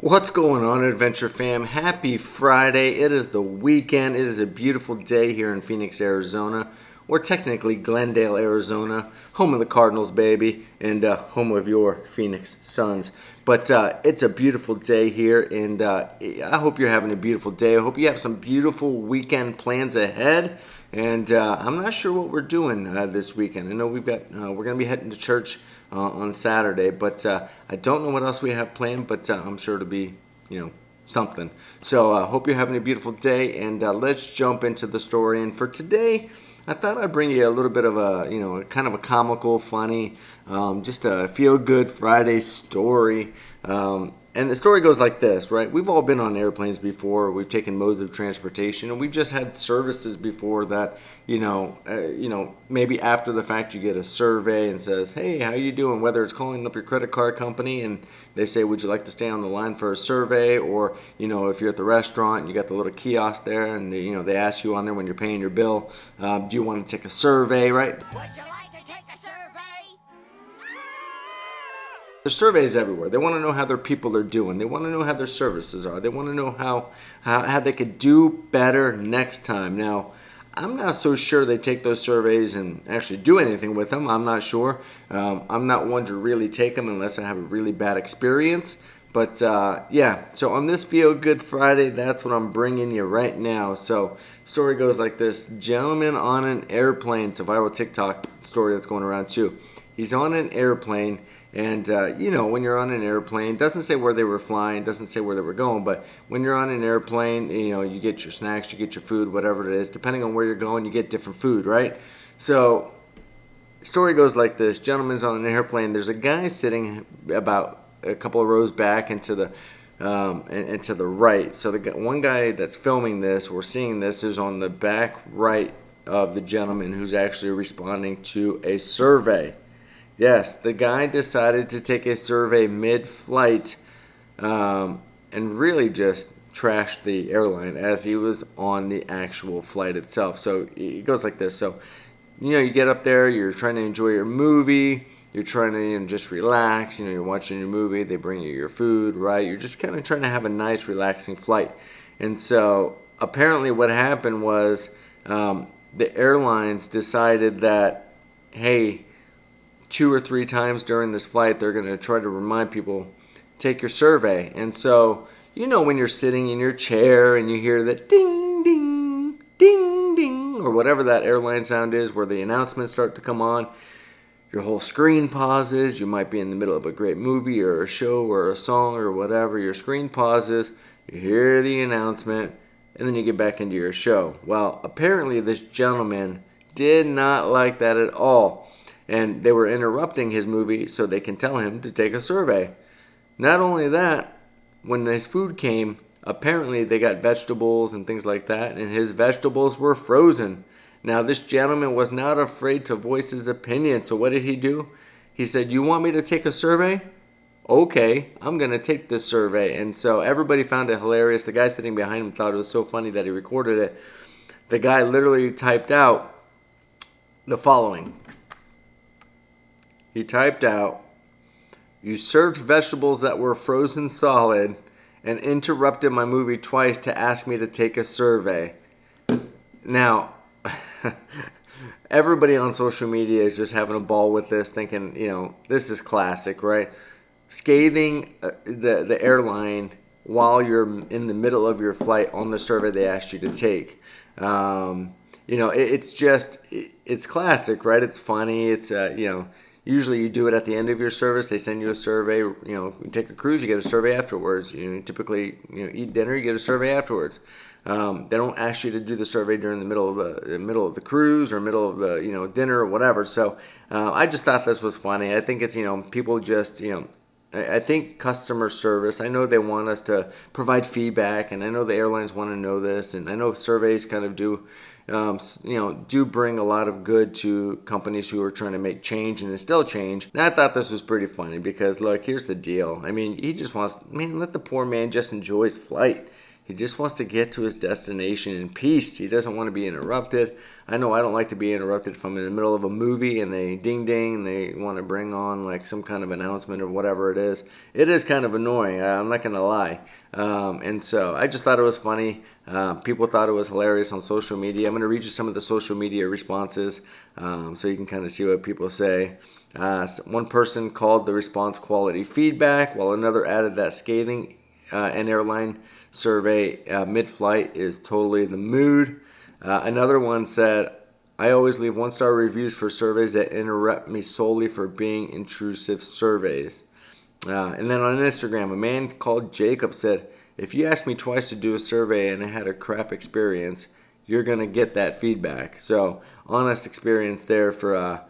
What's going on, Adventure Fam? Happy Friday. It is the weekend. It is a beautiful day here in Phoenix, Arizona, or technically Glendale, Arizona, home of the Cardinals, baby, and home of your Phoenix Suns. But it's a beautiful day here, and I hope you're having a beautiful day. I hope you have some beautiful weekend plans ahead. And I'm not sure what we're doing this weekend. I know we're going to be heading to church on Saturday, but I don't know what else we have planned, but I'm sure it'll be, something. So I hope you're having a beautiful day, and let's jump into the story. And for today, I thought I'd bring you a little bit of a, kind of a comical, funny, just a feel-good Friday story. And the story goes like this, right? We've all been on airplanes before. We've taken modes of transportation, and we've just had services before that, maybe after the fact you get a survey and says, hey, how you doing? Whether it's calling up your credit card company and they say, would you like to stay on the line for a survey? Or, if you're at the restaurant and you got the little kiosk there and they ask you on there when you're paying your bill, do you want to take a survey, right? Would you like to take a survey? There's surveys everywhere. They want to know how their people are doing. They want to know how their services are. They want to know how they could do better next time. Now, I'm not so sure they take those surveys and actually do anything with them. I'm not sure. I'm not one to really take them unless I have a really bad experience. But so on this Feel Good Friday, that's what I'm bringing you right now. So story goes like this. Gentleman on an airplane. It's a viral TikTok story that's going around too. He's on an airplane. And, when you're on an airplane, doesn't say where they were flying, doesn't say where they were going, but when you're on an airplane, you get your snacks, you get your food, whatever it is. Depending on where you're going, you get different food, right? So, story goes like this. Gentleman's on an airplane. There's a guy sitting about a couple of rows back and to the right. So, the one guy that's filming this or seeing this is on the back right of the gentleman who's actually responding to a survey. Yes, the guy decided to take a survey mid-flight and really just trashed the airline as he was on the actual flight itself. So it goes like this. So, you get up there, you're trying to enjoy your movie, you're trying to just relax, you're watching your movie, they bring you your food, right? You're just kind of trying to have a nice, relaxing flight. And so apparently what happened was the airlines decided that, hey, 2 or 3 times during this flight, they're going to try to remind people, take your survey. And so, when you're sitting in your chair and you hear that ding, ding, ding, ding, or whatever that airline sound is where the announcements start to come on, your whole screen pauses. You might be in the middle of a great movie or a show or a song or whatever. Your screen pauses, you hear the announcement, and then you get back into your show. Well, apparently this gentleman did not like that at all. And they were interrupting his movie so they can tell him to take a survey. Not only that, when his food came, apparently they got vegetables and things like that, and his vegetables were frozen. Now, this gentleman was not afraid to voice his opinion, so what did he do? He said, you want me to take a survey? Okay, I'm going to take this survey. And so everybody found it hilarious. The guy sitting behind him thought it was so funny that he recorded it. The guy literally typed out the following. He typed out, you served vegetables that were frozen solid and interrupted my movie twice to ask me to take a survey. Now, everybody on social media is just having a ball with this, thinking, this is classic, right? Scathing the airline while you're in the middle of your flight on the survey they asked you to take. It's classic, right? It's funny. It's, usually you do it at the end of your service. They send you a survey. You take a cruise, you get a survey afterwards. You typically eat dinner, you get a survey afterwards. They don't ask you to do the survey during the middle of the cruise or middle of the dinner or whatever. So I just thought this was funny. I think it's people just I think customer service. I know they want us to provide feedback, and I know the airlines want to know this, and I know surveys kind of do bring a lot of good to companies who are trying to make change and instill change. And I thought this was pretty funny because, look, here's the deal. I mean, he just wants, let the poor man just enjoy his flight. He just wants to get to his destination in peace. He doesn't want to be interrupted. I know I don't like to be interrupted if I'm in the middle of a movie and they ding ding and they want to bring on like some kind of announcement or whatever it is. It is kind of annoying. I'm not going to lie. And so I just thought it was funny. People thought it was hilarious on social media. I'm going to read you some of the social media responses so you can kind of see what people say. One person called the response quality feedback, while another added that scathing an airline survey mid-flight is totally the mood. Another one said, I always leave 1-star reviews for surveys that interrupt me solely for being intrusive surveys. And then on Instagram, a man called Jacob said, if you ask me twice to do a survey and I had a crap experience, you're going to get that feedback. So honest experience there for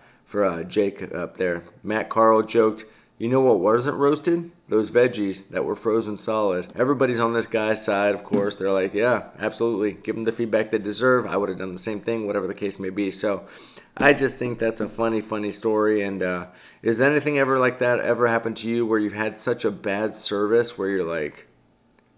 Jake up there. Matt Carl joked, you know what wasn't roasted? Those veggies that were frozen solid. Everybody's on this guy's side, of course. They're like, yeah, absolutely. Give them the feedback they deserve. I would have done the same thing, whatever the case may be. So I just think that's a funny story. And is anything ever like that ever happened to you where you've had such a bad service where you're like,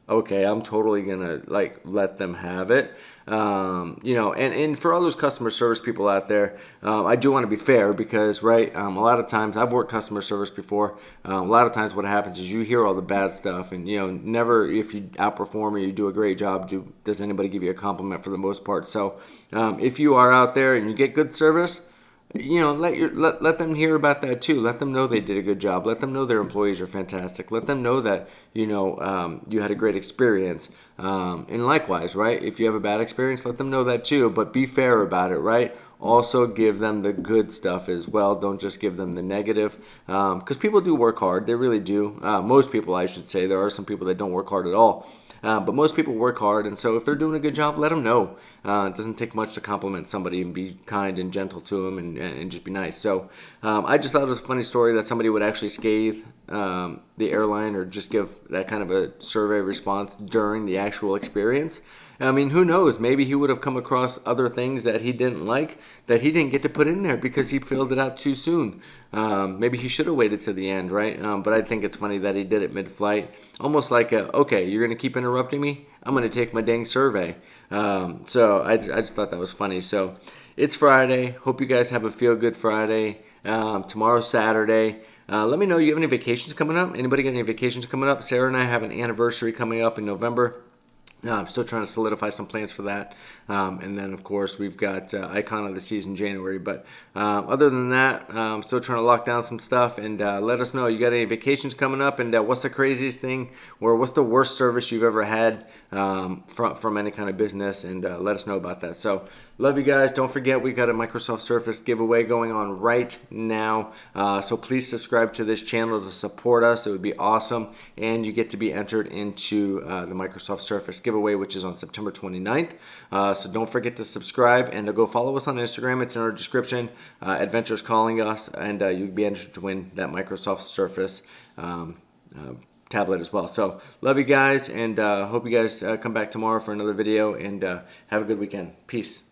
okay, I'm totally gonna like let them have it. And for all those customer service people out there, I do want to be fair because, right, a lot of times I've worked customer service before. A lot of times what happens is you hear all the bad stuff, and never if you outperform or you do a great job, does anybody give you a compliment for the most part. So if you are out there and you get good service, let them hear about that too. Let them know they did a good job. Let them know their employees are fantastic. Let them know that you had a great experience. And likewise, right? If you have a bad experience, let them know that too. But be fair about it, right? Also give them the good stuff as well. Don't just give them the negative, because people do work hard. They really do. Most people, I should say. There are some people that don't work hard at all. But most people work hard, and so if they're doing a good job, let them know. It doesn't take much to compliment somebody and be kind and gentle to them and just be nice. So I just thought it was a funny story that somebody would actually scathe the airline or just give that kind of a survey response during the actual experience. I mean, who knows? Maybe he would have come across other things that he didn't like that he didn't get to put in there because he filled it out too soon. Maybe he should have waited to the end, right? But I think it's funny that he did it mid-flight. Almost like, okay, you're going to keep interrupting me? I'm going to take my dang survey. So I just thought that was funny. So it's Friday. Hope you guys have a feel-good Friday. Tomorrow's Saturday. Let me know, you have any vacations coming up? Anybody got any vacations coming up? Sarah and I have an anniversary coming up in November. I'm still trying to solidify some plans for that. And then, of course, we've got Icon of the Season January. But other than that, I'm still trying to lock down some stuff. And let us know, you got any vacations coming up? And what's the craziest thing or what's the worst service you've ever had from any kind of business? And let us know about that. So love you guys. Don't forget, we got a Microsoft Surface giveaway going on right now. So please subscribe to this channel to support us. It would be awesome. And you get to be entered into the Microsoft Surface giveaway, which is on September 29th. So don't forget to subscribe and to go follow us on Instagram. It's in our description. Adventure's calling us, and you'd be entered to win that Microsoft Surface tablet as well. So love you guys, and hope you guys come back tomorrow for another video, and have a good weekend. Peace.